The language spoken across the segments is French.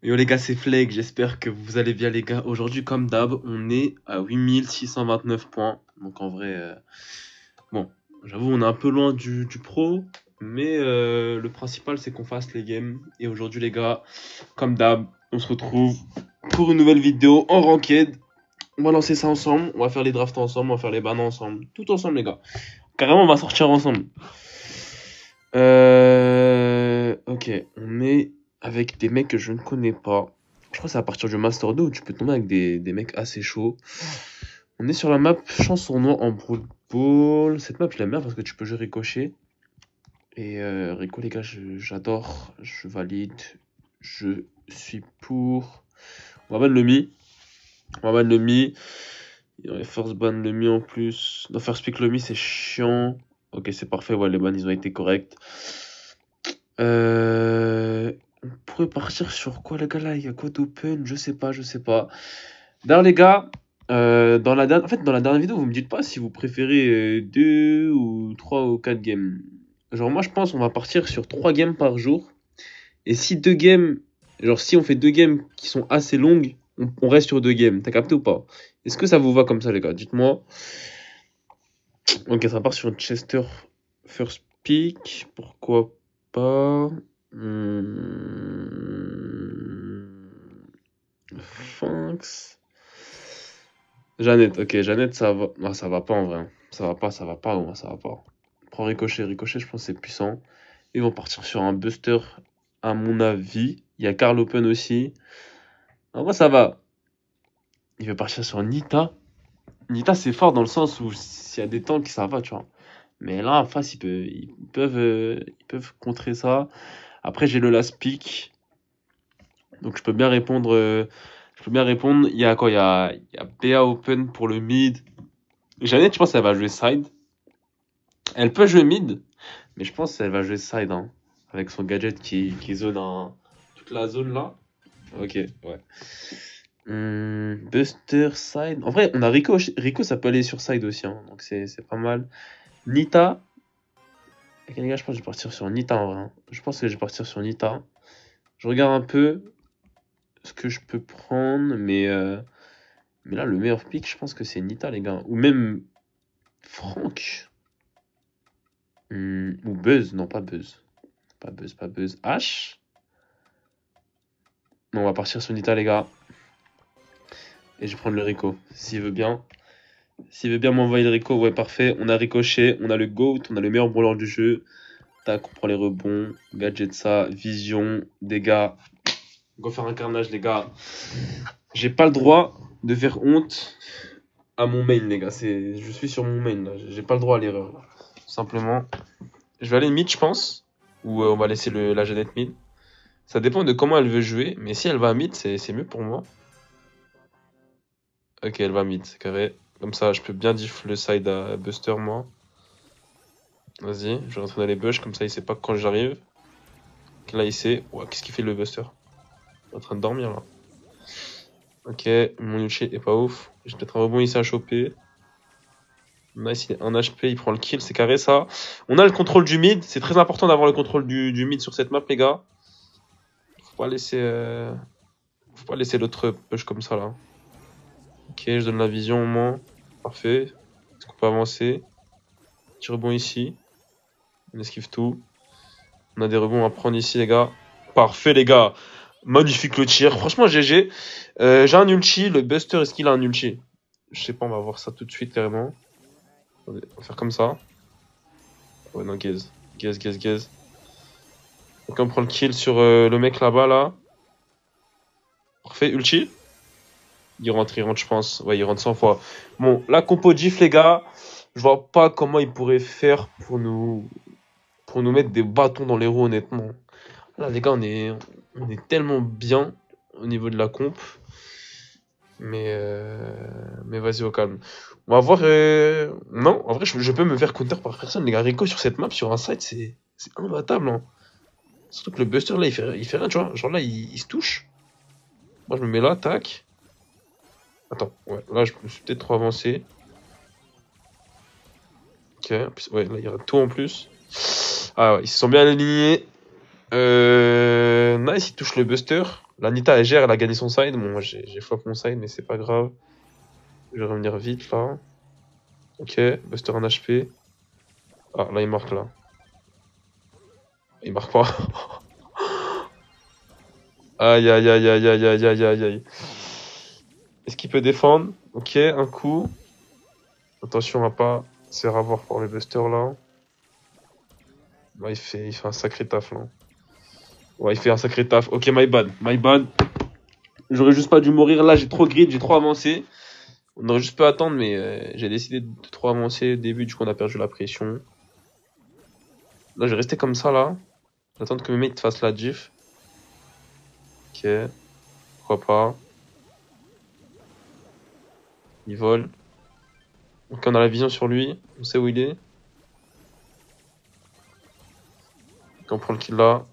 Yo les gars, c'est Fleg, j'espère que vous allez bien les gars. Aujourd'hui, comme d'hab, on est à 8629 points. Donc en vrai, bon, j'avoue, on est un peu loin du pro. Mais le principal, c'est qu'on fasse les games. Et aujourd'hui les gars, comme d'hab, on se retrouve pour une nouvelle vidéo en ranked. On va lancer ça ensemble, on va faire les drafts ensemble, on va faire les bans ensemble. Tout ensemble les gars. Carrément, on va sortir ensemble. Ok, on est avec des mecs que je ne connais pas. Je crois que c'est à partir du Master 2 où tu peux tomber avec des mecs assez chauds. On est sur la map Chansonnois en Brawl Ball. Cette map, je l'aime bien parce que tu peux jouer Ricochet. Et Rico, les gars, j'adore. Je valide. Je suis pour. On va ban le Mi. On va ban le Mi. Il y aurait first ban le Mi en plus. Non, first pick le Mi, c'est chiant. Ok, c'est parfait. Ouais, les bans, ils ont été corrects. On pourrait partir sur quoi, les gars, là? Il y a quoi d'open? Je sais pas, je sais pas. D'ailleurs, les gars, dans la dernière, en fait, dans la dernière vidéo, vous me dites pas si vous préférez 2 ou 3 ou 4 games. Genre, moi, je pense qu'on va partir sur 3 games par jour. Et si 2 games, genre, si on fait 2 games qui sont assez longues, on reste sur 2 games. T'as capté ou pas? Est-ce que ça vous va comme ça, les gars? Dites-moi. Ok, ça part sur Chester First Pick. Pourquoi pas? Finks. Jeannette, ok, Jeannette, ça va. Non, ça va pas en vrai. Ça va pas, ça va pas, ouais, ça va pas. Prends Ricochet, Ricochet, je pense que c'est puissant. Ils vont partir sur un Buster, à mon avis. Il y a Carl Open aussi. En vrai, ça va. Il va partir sur Nita. Nita, c'est fort dans le sens où s'il y a des tanks, ça va, tu vois. Mais là, en face, ils peuvent contrer ça. Après, j'ai le last pick. Donc, je peux bien répondre. Il y a quoi? Il y a BA Open pour le mid. Jeannette, je pense qu'elle va jouer side. Elle peut jouer mid, mais je pense qu'elle va jouer side, hein, avec son gadget qui zone toute la zone là. Ok, ouais. Buster side. En vrai, on a Rico. Rico, ça peut aller sur side aussi, hein, donc c'est pas mal. Nita. Ok, les gars, je pense que je vais partir sur Nita en vrai, hein. Je pense que je vais partir sur Nita. Je regarde un peu ce que je peux prendre, mais là, le meilleur pick, je pense que c'est Nita, les gars. Ou même Franck. Ou Buzz. Non, pas Buzz. Pas Buzz, pas Buzz. H. Non, on va partir sur Nita, les gars. Et je vais prendre le Rico. S'il veut bien. S'il veut bien m'envoyer le Rico, ouais, parfait. On a Ricochet, on a le GOAT, on a le meilleur brawler du jeu. Tac, on prend les rebonds. Gadget ça, vision, dégâts. On va faire un carnage, les gars. J'ai pas le droit de faire honte à mon main, les gars. Je suis sur mon main, là. J'ai pas le droit à l'erreur, là. Tout simplement. Je vais aller mid, je pense. Ou on va laisser la Jeannette mid. Ça dépend de comment elle veut jouer. Mais si elle va mid, c'est mieux pour moi. Ok, elle va mid, c'est carré. Comme ça, je peux bien diff le side à Buster, moi. Vas-y, je vais rentrer dans les bush, comme ça il sait pas quand j'arrive. Ok, là il sait. Ouah, qu'est-ce qu'il fait le Buster? Il est en train de dormir là. Ok, mon Yuchi est pas ouf. J'ai peut-être un rebond ici à choper. Nice, il est 1 HP, il prend le kill, c'est carré ça. On a le contrôle du mid, c'est très important d'avoir le contrôle du mid sur cette map, les gars. Faut pas laisser l'autre push comme ça là. Ok, je donne la vision au moins. Parfait. Est-ce qu'on peut avancer? Petit rebond ici. On esquive tout. On a des rebonds à prendre ici, les gars. Parfait, les gars. Magnifique le tir. Franchement, GG. J'ai un ulti. Le Buster, est-ce qu'il a un ulti? Je sais pas, on va voir ça tout de suite, carrément. Attendez, on va faire comme ça. Ouais, non, gaze. Gaze, gaze, gaze. Donc, on prend le kill sur le mec là-bas, là. Parfait, ulti. Il rentre, je pense. Ouais, il rentre 100 fois. Bon, la compo GIF, les gars. Je vois pas comment il pourrait faire pour nous mettre des bâtons dans les roues, honnêtement. Là, les gars, on est tellement bien au niveau de la comp. Mais vas-y, au calme. On va voir. Non, en vrai, je peux me faire counter par personne. Les gars, Rico sur cette map, sur un site, c'est imbattable, hein. Surtout que le Buster, là, il fait rien, tu vois. Genre là, il se touche. Moi, je me mets là, tac. Attends, ouais, là, je me suis peut-être trop avancé. Ok, ouais, là, il y a tout en plus. Ah ouais, ils se sont bien alignés. Nice, il touche le Buster. L'Anita, elle gère, elle a gagné son side. Bon, moi, j'ai flop mon side, mais c'est pas grave. Je vais revenir vite, là. Ok, Buster en HP. Ah, là, il marque, là. Il marque pas. Aïe, aïe, aïe, aïe, aïe, aïe, aïe, aïe, aïe. Est-ce qu'il peut défendre? Ok, un coup. Attention à pas se faire avoir par le Buster, là. Là, il fait un sacré taf, là. Ouais, il fait un sacré taf. Ok, my bad, my bad. J'aurais juste pas dû mourir. Là, j'ai trop grid, j'ai trop avancé. On aurait juste pu attendre, mais j'ai décidé de trop avancer au début, du coup, on a perdu la pression. Là, je vais rester comme ça, là. J'attends que mes mates fassent la diff. Ok, pourquoi pas. Il vole. Ok, on a la vision sur lui. On sait où il est. Ok, on prend le kill là.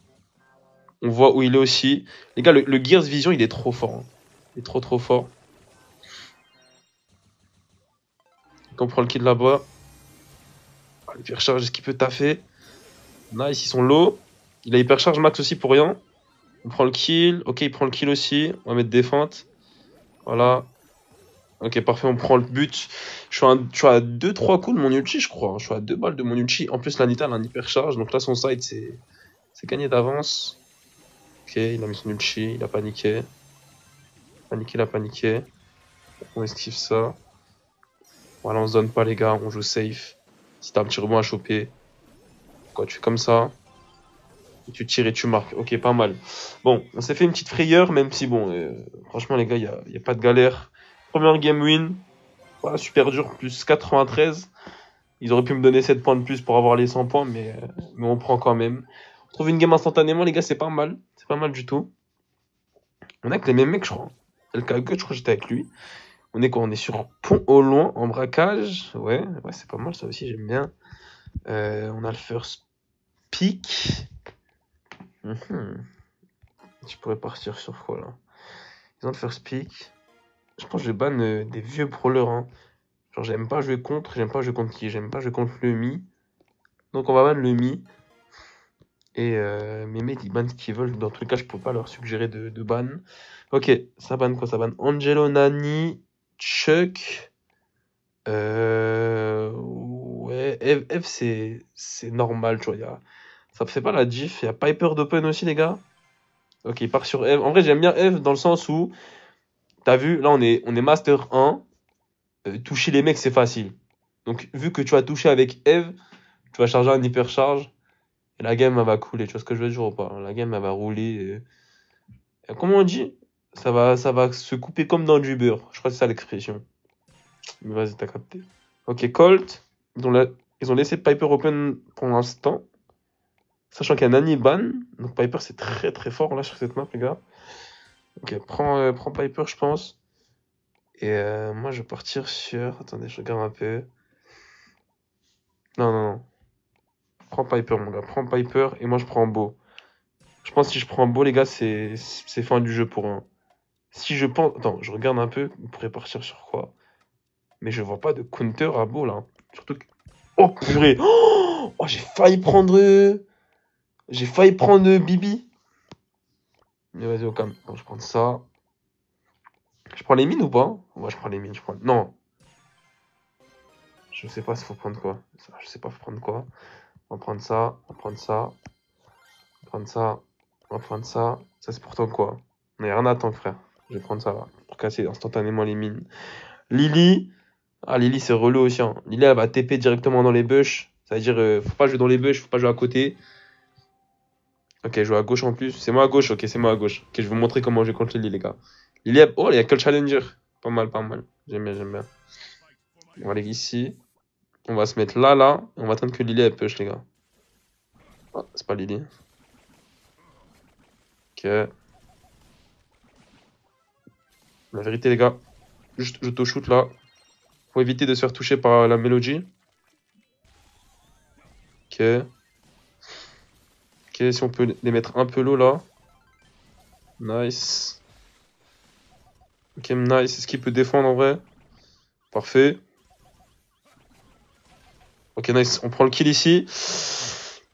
On voit où il est aussi. Les gars, le Gears Vision, il est trop fort, hein. Il est trop fort. Ok, on prend le kill là-bas. Ah, l'hypercharge, est-ce qu'il peut taffer? Nice, ils sont low. Il a hypercharge max aussi pour rien. On prend le kill. Ok, il prend le kill aussi. On va mettre des feintes. Voilà. Ok, parfait, on prend le but. Je suis à 2-3 coups de mon ulti, je crois. Je suis à 2 balles de mon ulti. En plus, l'Anita, elle a un hypercharge. Donc là, son side, c'est gagné d'avance. Ok, il a mis son ulti. Il a paniqué. Paniqué, il a paniqué. On esquive ça. Voilà, on se donne pas, les gars. On joue safe. Si t'as un petit rebond à choper, quoi, tu fais comme ça. Et tu tires et tu marques. Ok, pas mal. Bon, on s'est fait une petite frayeur, même si, bon, franchement, les gars, y a pas de galère. Première game win. Voilà, super dur, plus 93. Ils auraient pu me donner 7 points de plus pour avoir les 100 points, mais on prend quand même. On trouve une game instantanément, les gars, c'est pas mal. C'est pas mal du tout. On est avec les mêmes mecs, je crois. LKG, je crois que j'étais avec lui. On est quoi? On est sur un pont au loin, en braquage. Ouais, c'est pas mal, ça aussi, j'aime bien. On a le first pick. Tu pourrais partir sur quoi, là? Ils ont le first pick. Je pense que je ban des vieux brawlers, hein. Genre, j'aime pas jouer contre. J'aime pas jouer contre qui? J'aime pas jouer contre le Mi. Donc, on va ban le Mi. Et mes mates, ils bannent ce qu'ils veulent. Dans tous les cas, je peux pas leur suggérer de ban. Ok, ça banne quoi? Ça banne Angelo, Nani, Chuck. Ouais, Eve, c'est normal, tu vois. Ça fait pas la diff. Il y a Piper d'Open aussi, les gars. Ok, il part sur Eve. En vrai, j'aime bien Eve dans le sens où, t'as vu, là, on est Master 1. Toucher les mecs, c'est facile. Donc, vu que tu vas toucher avec Eve, tu vas charger un hypercharge. Et la game, elle va couler. Tu vois ce que je veux dire ou pas? La game, elle va rouler. Comment on dit? Ça va se couper comme dans du beurre. Je crois que c'est ça l'expression. Mais vas-y, t'as capté. Ok, Colt. Ils ont laissé Piper open pour l'instant. Sachant qu'il y a Nani ban. Donc Piper, c'est très fort là sur cette map, les gars. Ok, prends Piper, je pense. Et moi, je vais partir sur. Attendez, je regarde un peu. Non, non, non. Prends Piper, mon gars. Prends Piper et moi, je prends Beau. Je pense que si je prends Beau, les gars, c'est fin du jeu pour un. Si je pense. Attends, je regarde un peu. On pourrait partir sur quoi? Mais je vois pas de counter à Beau là. Surtout que. Oh purée! Oh, j'ai failli prendre. J'ai failli prendre Bibi. Mais vas-y, au calme. Bon, je prends ça. Je prends les mines ou pas? Ouais, je prends les mines. Je prends. Non. Je sais pas s'il faut prendre quoi. Je sais pas, faut prendre quoi. On va prendre ça. On va prendre ça. On va prendre ça. On va prendre ça. Ça, c'est pourtant quoi? On a rien à attendre, frère. Je vais prendre ça là. Pour casser instantanément les mines. Lily. Ah, Lily, c'est relou aussi, hein. Lily, elle va TP directement dans les bush. Ça veut dire, faut pas jouer dans les bush, faut pas jouer à côté. Ok, je joue à gauche en plus. C'est moi à gauche, ok, c'est moi à gauche. Ok, je vais vous montrer comment jouer contre Lily, les gars. Lily, oh, il y a que le challenger. Pas mal, pas mal. J'aime bien, j'aime bien. On va aller ici. On va se mettre là, là. Et on va attendre que Lily, elle push, les gars. Ah, c'est pas Lily. Ok. La vérité, les gars. Juste, je te shoot là. Faut éviter de se faire toucher par la mélodie. Ok. Ok, si on peut les mettre un peu low là. Nice. Ok, nice. Est-ce qu'il peut défendre en vrai? Parfait. Ok, nice. On prend le kill ici.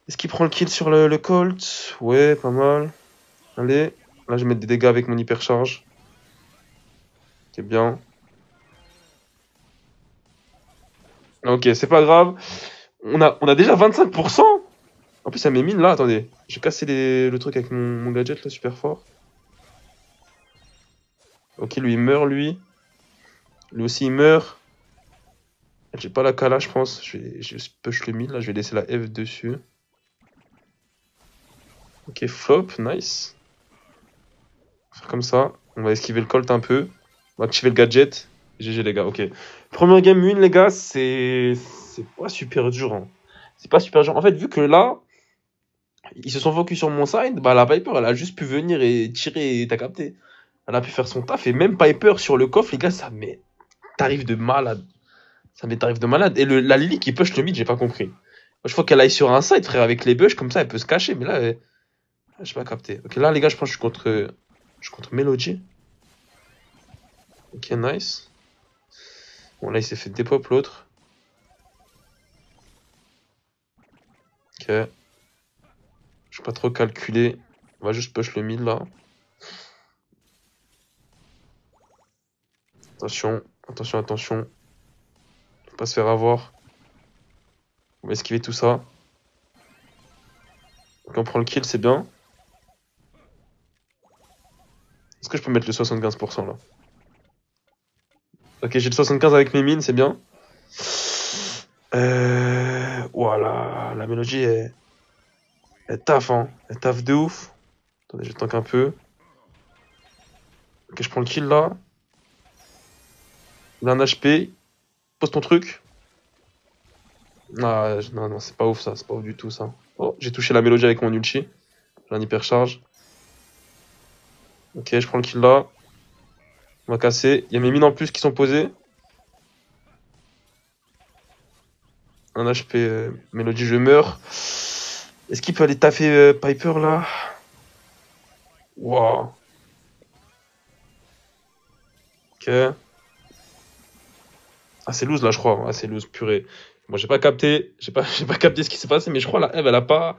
Est-ce qu'il prend le kill sur le Colt? Ouais, pas mal. Allez. Là, je vais mettre des dégâts avec mon hypercharge. C'est bien. Ok, c'est pas grave. On a déjà 25%. En plus, ça met mine là. Attendez. J'ai cassé le truc avec mon gadget là, super fort. Ok, lui, il meurt, lui. Lui aussi, il meurt. J'ai pas la Kala, je pense. Je push le mid là. Je vais laisser la F dessus. Ok, flop, nice. On va faire comme ça. On va esquiver le Colt un peu. On va activer le gadget. GG, les gars. Ok. Première game win, les gars, c'est pas super dur, hein. C'est pas super dur. En fait, vu que là, ils se sont focus sur mon side, bah la Piper, elle a juste pu venir et tirer, et t'as capté. Elle a pu faire son taf, et même Piper sur le coffre, les gars, ça met tarif de malade. Ça met tarif de malade. Et la Lily qui push le mid, j'ai pas compris. Moi, je faut qu'elle aille sur un side, frère, avec les bush, comme ça, elle peut se cacher, mais là, j'ai pas capté. Ok, là, les gars, je pense que je suis contre Melody. Ok, nice. Bon, là, il s'est fait dépop l'autre. Ok. Je vais pas trop calculer. On va juste push le mid, là. Attention, attention, attention. Faut pas se faire avoir. On va esquiver tout ça. Donc on prend le kill, c'est bien. Est-ce que je peux mettre le 75% là? Ok, j'ai le 75 avec mes mines, c'est bien. Voilà, la mélodie est taf, hein. Elle taf de ouf. Attendez, je tank un peu. Ok, je prends le kill là. Il a un HP. Pose ton truc. Ah, non, non, c'est pas ouf ça, c'est pas ouf du tout ça. Oh, j'ai touché la mélodie avec mon ulti. J'ai un hypercharge. Ok, je prends le kill là. On va casser. Il y a mes mines en plus qui sont posées. Un HP mélodie, je meurs. Est-ce qu'il peut aller taffer Piper là? Waouh. Ok. Ah, c'est loose là, je crois. Ah, c'est loose, purée. Moi, j'ai pas capté. J'ai pas capté ce qui s'est passé, mais je crois la Eve, elle a pas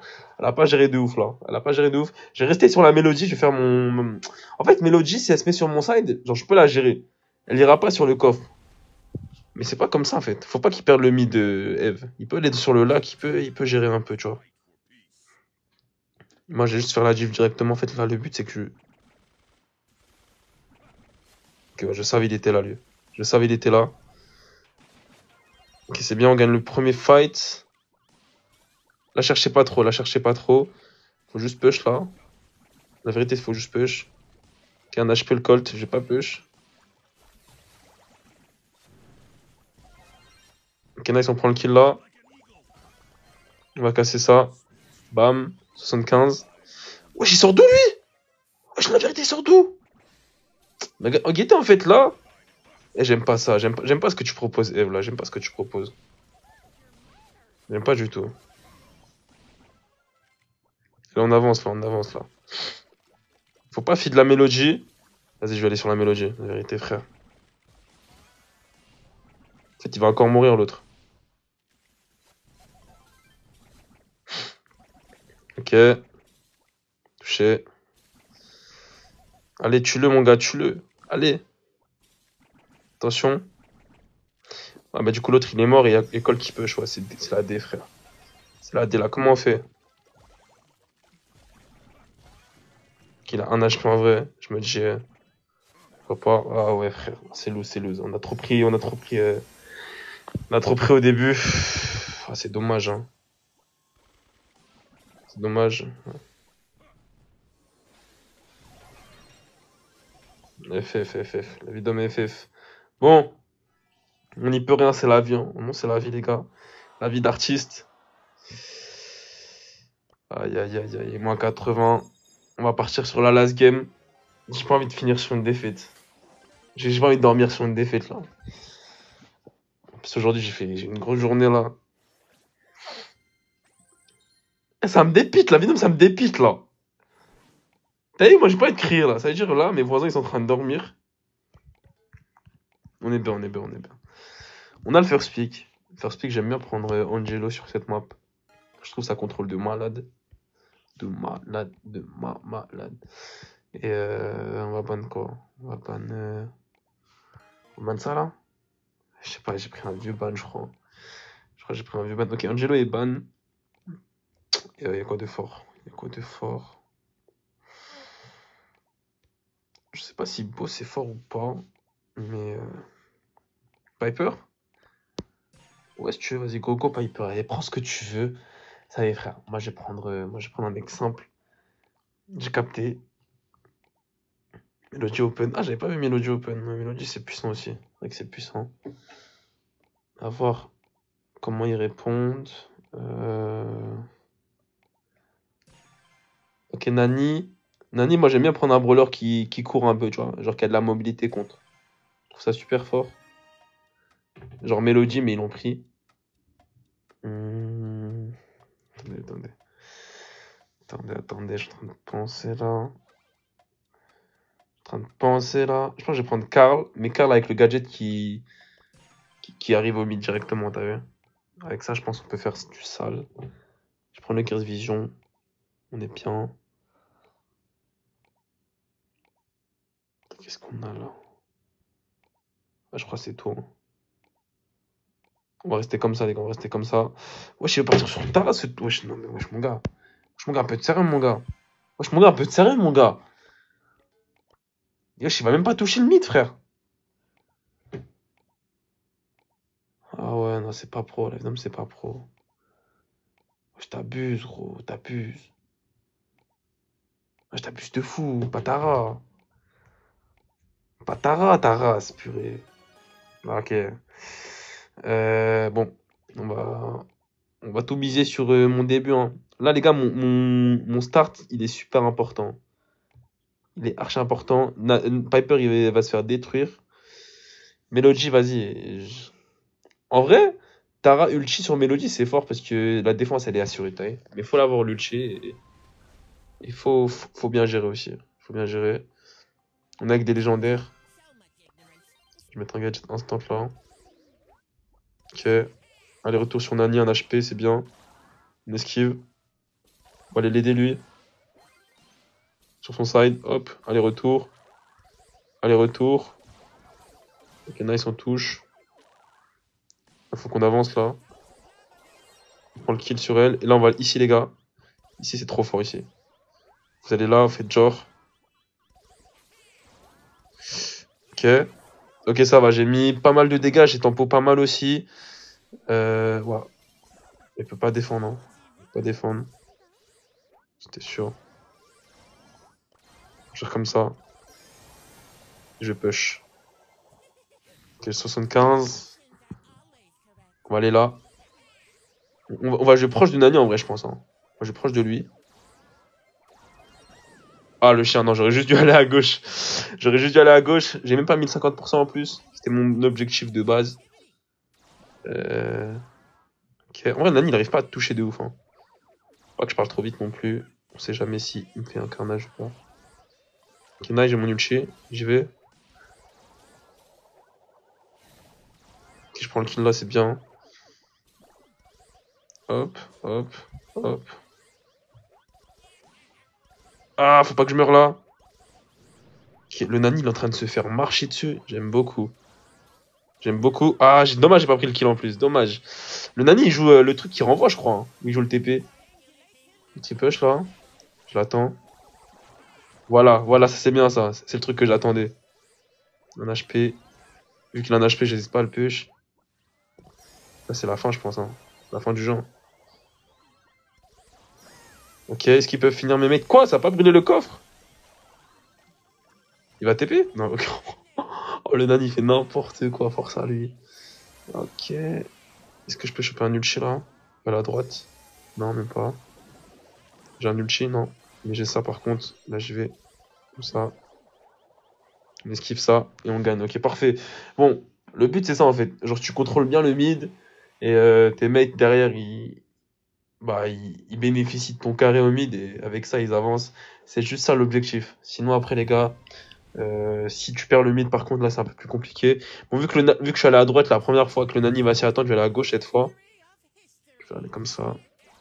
géré de ouf là. Elle a pas géré de ouf. Je vais rester sur la mélodie. Je vais faire En fait, mélodie, si elle se met sur mon side, genre, je peux la gérer. Elle ira pas sur le coffre. Mais c'est pas comme ça en fait. Faut pas qu'il perde le mid de Eve. Il peut aller sur le lac, il peut gérer un peu, tu vois. Moi, je vais juste faire la div directement. En fait, là, le but, c'est que Ok, ouais, je savais il était là, lui. Je savais il était là. Ok, c'est bien, on gagne le premier fight. La cherchez pas trop, la cherchez pas trop. Faut juste push là. La vérité, il faut juste push. Ok, un HP le Colt, j'ai pas push. Ok, nice, on prend le kill là. On va casser ça. Bam, 75. Wesh, il sort d'où lui? Wesh, la vérité, il sort d'où? Mais Guetta, en fait, là. Eh, j'aime pas ça, j'aime pas ce que tu proposes, Eve, là. J'aime pas ce que tu proposes. J'aime pas du tout. Là, on avance, là, on avance, là. Faut pas feed la mélodie. Vas-y, je vais aller sur la mélodie, la vérité, frère. En fait, il va encore mourir, l'autre. Ok. Touché. Allez, tue-le, mon gars, tue-le. Allez. Attention. Ah, bah, du coup, l'autre, il est mort et il y a École qui push. Ouais, c'est la D, frère. C'est la D, là. Comment on fait? Qu'il a un HP en vrai. Je me dis, pourquoi pas? Ah ouais, frère. C'est loose, c'est loose. On a trop pris au début. Ah, c'est dommage, hein. C'est dommage. FF. La vie d'homme FF. Bon, on n'y peut rien, c'est la vie, hein. Non, c'est la vie, les gars. La vie d'artiste. Aïe, aïe, aïe, aïe. Moins 80. On va partir sur la last game. J'ai pas envie de finir sur une défaite. J'ai pas envie de dormir sur une défaite, là. Parce qu'aujourd'hui, j'ai une grosse journée, là. Eh, ça me dépite, la vie d'homme, ça me dépite, là. T'as vu, moi, j'ai pas envie de crier, là. Ça veut dire, là, mes voisins, ils sont en train de dormir. On est bien, on est bien, on est bien. On a le first pick. First pick, j'aime bien prendre Angelo sur cette map. Je trouve ça contrôle de malade. Malade. Et on va ban quoi? On ban ça là? Je sais pas, j'ai pris un vieux ban, je crois. Je crois que j'ai pris un vieux ban. Ok, Angelo est ban. Et y a quoi de fort? Je sais pas si Boss est fort ou pas. Mais. Piper? Ouais, si tu veux, vas-y, go Piper. Allez, prends ce que tu veux. Ça y est, frère. Moi, je vais prendre un mec simple. J'ai capté. Melody Open. Ah, j'avais pas vu Melody Open. Melody, c'est puissant aussi. C'est vrai que c'est puissant. À voir comment ils répondent. Ok, Nani. Nani, moi, j'aime bien prendre un brawler qui court un peu, tu vois. Genre qui a de la mobilité contre. Je trouve ça super fort. Genre Melody, mais ils l'ont pris. Attendez, je suis en train de penser là. Je pense que je vais prendre Karl, mais Karl avec le gadget qui arrive au mid directement, t'as vu? Avec ça, je pense qu'on peut faire du sale. Je prends le Curse Vision. On est bien. Qu'est-ce qu'on a là? Je crois que c'est tout. On va rester comme ça, les gars. On va rester comme ça. Wesh, il va partir sur le Tara, ce. Wesh, non, mais wesh, mon gars. Wesh, mon gars, un peu de sérieux, mon gars. Wesh, mon gars, un peu de sérieux, mon gars. Wesh, il va même pas toucher le mid, frère. Ah ouais, non, c'est pas pro. Là, c'est pas pro. Wesh, t'abuses, gros. T'abuses. Wesh, t'abuses de fou. Patara. Taras, purée. Ok. Bon, on va tout miser sur mon début, hein. Là, les gars, mon start, il est super important. Il est archi important. Piper, il va se faire détruire. Melody, vas-y. En vrai, Tara ulti sur Melody, c'est fort parce que la défense, elle est assurée, t'as vu. Mais il faut l'avoir l'ulti et il faut bien gérer aussi. Faut bien gérer. On a que des légendaires. Je vais mettre un gadget instant là. Ok. Allez, retour sur Nani, un HP, c'est bien. On esquive. On va aller l'aider lui. Sur son side, hop, aller-retour. Aller-retour. Ok, nice, on touche. Il faut qu'on avance là. On prend le kill sur elle. Et là, on va ici, les gars. Ici, c'est trop fort, ici. Vous allez là, vous faites genre. Ok. Ok, ça va. J'ai mis pas mal de dégâts. J'ai tempo pas mal aussi. Ouais. Elle peut pas défendre, hein. Elle peut pas défendre. C'était sûr. Je vais faire comme ça. Je push. Ok, 75. On va aller là. On va jouer proche de Nani en vrai, je pense, hein. On va jouer proche de lui. Ah, le chien, non, j'aurais juste dû aller à gauche. J'aurais juste dû aller à gauche. J'ai même pas mis le 50% en plus. C'était mon objectif de base. Ok. En vrai, Nani, il arrive pas à te toucher de ouf, hein. Faut pas que je parle trop vite non plus. On sait jamais si il me fait un carnage ou pas. Ok, nice, j'ai mon ulti. J'y vais. Ok, je prends le kill là, c'est bien. Hop, hop, hop. Ah, faut pas que je meure là. Ok, le Nani, il est en train de se faire marcher dessus. J'aime beaucoup. J'aime beaucoup. Ah, dommage, j'ai pas pris le kill en plus. Dommage. Le Nani, il joue le truc qui renvoie, je crois, hein. Il joue le TP. Petit push là. Je l'attends. Voilà, ça c'est bien ça. C'est le truc que j'attendais. Un HP. Vu qu'il a un HP, j'hésite pas à le push. Là, c'est la fin, je pense, hein. La fin du jeu. Ok, est-ce qu'ils peuvent finir mes mecs? Quoi? Ça a pas brûlé le coffre? Il va TP? Non, ok. Oh, le nan, il fait n'importe quoi, force à lui. Ok. Est-ce que je peux choper un ulti là? À la droite? Non, même pas. J'ai un ulti, non. Mais j'ai ça par contre. Là, j'y vais. Comme ça. On esquive ça et on gagne. Ok, parfait. Bon, le but c'est ça en fait. Genre, tu contrôles bien le mid et tes mates derrière, ils bénéficient de ton carré au mid et avec ça, ils avancent. C'est juste ça l'objectif. Sinon, après, les gars, si tu perds le mid, par contre, là, c'est un peu plus compliqué. Bon, vu que je suis allé à droite la première fois, que le Nani va s'y attendre, je vais aller à gauche cette fois. Je vais aller comme ça.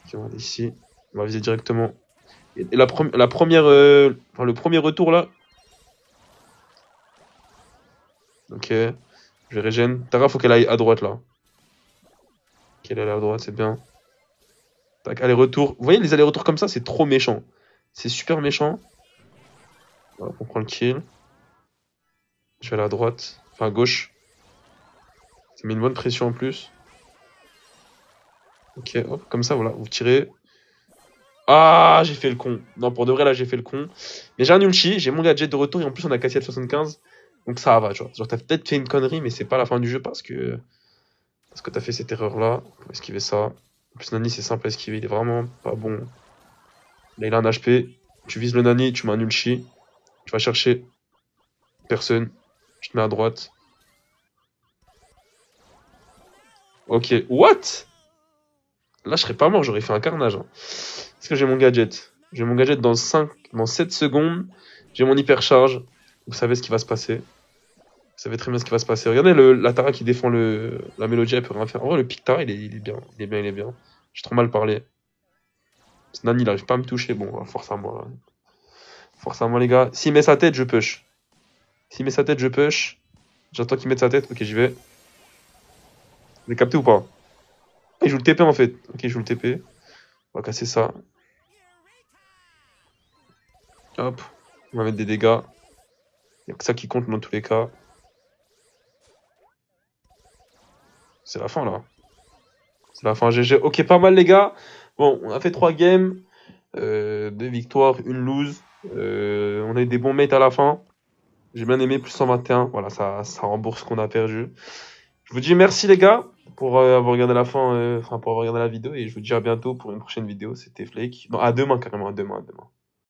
Ok, on va aller ici. On va viser directement. Et la première, enfin, le premier retour là. Ok. Je vais régène. Tara, faut qu'elle aille à droite là. Ok, elle est à droite, c'est bien. Tac, aller-retour. Vous voyez les allers-retours comme ça, c'est trop méchant. C'est super méchant. Voilà, on prend le kill. Je vais aller à droite. Enfin, à gauche. Ça met une bonne pression en plus. Ok, hop, comme ça, voilà. Vous tirez. Ah, j'ai fait le con. Non, pour de vrai, là, j'ai fait le con. Mais j'ai un ulti, j'ai mon gadget de retour et en plus, on a Cassiel 75. Donc ça va, tu vois. Genre, t'as peut-être fait une connerie, mais c'est pas la fin du jeu parce que t'as fait cette erreur-là. Pour esquiver ça. En plus, Nani, c'est simple à esquiver. Il est vraiment pas bon. Là, il a un HP. Tu vises le Nani, tu mets un ulti. Tu vas chercher personne. Tu te mets à droite. Ok, what? Là, je serais pas mort, j'aurais fait un carnage, hein. Est-ce que j'ai mon gadget? J'ai mon gadget dans 7 secondes. J'ai mon hypercharge. Vous savez ce qui va se passer. Vous savez très bien ce qui va se passer. Regardez la Tara qui défend la Mélodie, elle peut rien faire. En vrai, le pic Tara, il est bien. Il est bien, il est bien. J'ai trop mal parlé. Nani, il arrive pas à me toucher. Bon, force à moi, là. Force à moi, les gars. S'il met sa tête, je push. S'il met sa tête, je push. J'attends qu'il mette sa tête. Ok, j'y vais. Vous avez capté ou pas? Ah, il joue le TP en fait. Ok, il joue le TP. On va casser ça. Hop. On va mettre des dégâts. Il n'y a que ça qui compte dans tous les cas. C'est la fin là. C'est la fin GG. Ok, pas mal les gars. Bon, on a fait 3 games. 2 victoires, une lose. On a eu des bons mates à la fin. J'ai bien aimé, plus 121. Voilà, ça rembourse ce qu'on a perdu. Je vous dis merci les gars pour avoir regardé la fin, enfin pour avoir regardé la vidéo. Et je vous dis à bientôt pour une prochaine vidéo. C'était Flake. Non, à demain carrément, à demain, à demain.